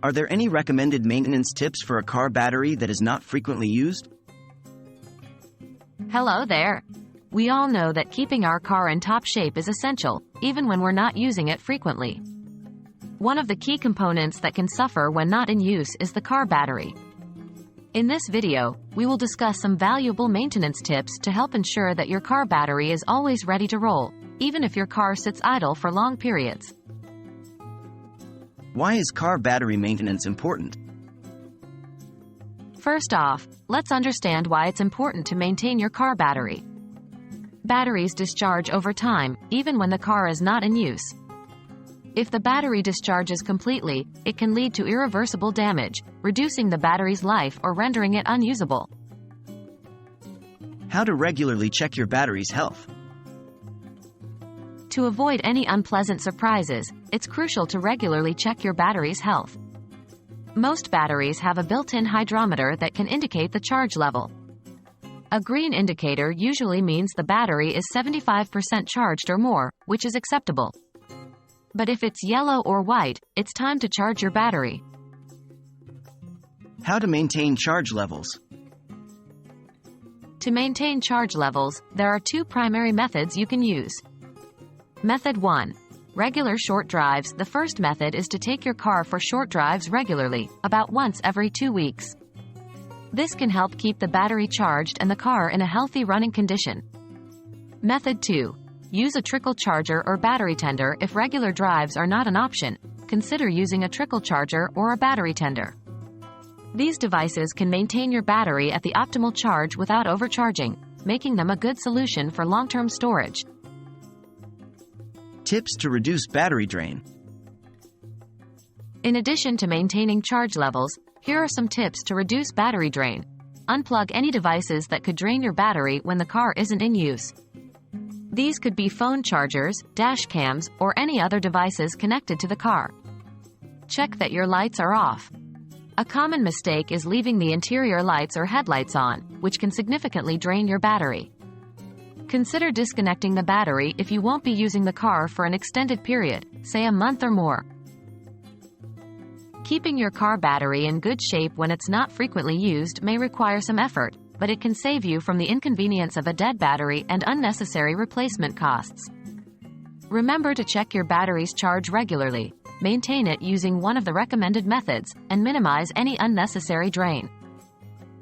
Are there any recommended maintenance tips for a car battery that is not frequently used? Hello there. We all know that keeping our car in top shape is essential, even when we're not using it frequently. One of the key components that can suffer when not in use is the car battery. In this video, we will discuss some valuable maintenance tips to help ensure that your car battery is always ready to roll, even if your car sits idle for long periods. Why is car battery maintenance important? First off, let's understand why it's important to maintain your car battery. Batteries discharge over time, even when the car is not in use. If the battery discharges completely, it can lead to irreversible damage, reducing the battery's life or rendering it unusable. How to regularly check your battery's health? To avoid any unpleasant surprises, it's crucial to regularly check your battery's health. Most batteries have a built-in hydrometer that can indicate the charge level. A green indicator usually means the battery is 75% charged or more, which is acceptable. But if it's yellow or white, it's time to charge your battery. How to maintain charge levels? To maintain charge levels, there are two primary methods you can use. Method 1. Regular short drives. The first method is to take your car for short drives regularly, about once every 2 weeks. This can help keep the battery charged and the car in a healthy running condition. Method 2. Use a trickle charger or battery tender. If regular drives are not an option, consider using a trickle charger or a battery tender. These devices can maintain your battery at the optimal charge without overcharging, making them a good solution for long-term storage. Tips to reduce battery drain. In addition to maintaining charge levels, here are some tips to reduce battery drain. Unplug any devices that could drain your battery when the car isn't in use. These could be phone chargers, dash cams, or any other devices connected to the car. Check that your lights are off. A common mistake is leaving the interior lights or headlights on, which can significantly drain your battery. Consider disconnecting the battery if you won't be using the car for an extended period, say a month or more. Keeping your car battery in good shape when it's not frequently used may require some effort, but it can save you from the inconvenience of a dead battery and unnecessary replacement costs. Remember to check your battery's charge regularly, maintain it using one of the recommended methods, and minimize any unnecessary drain.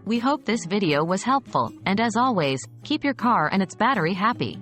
We hope this video was helpful, and as always, keep your car and its battery happy.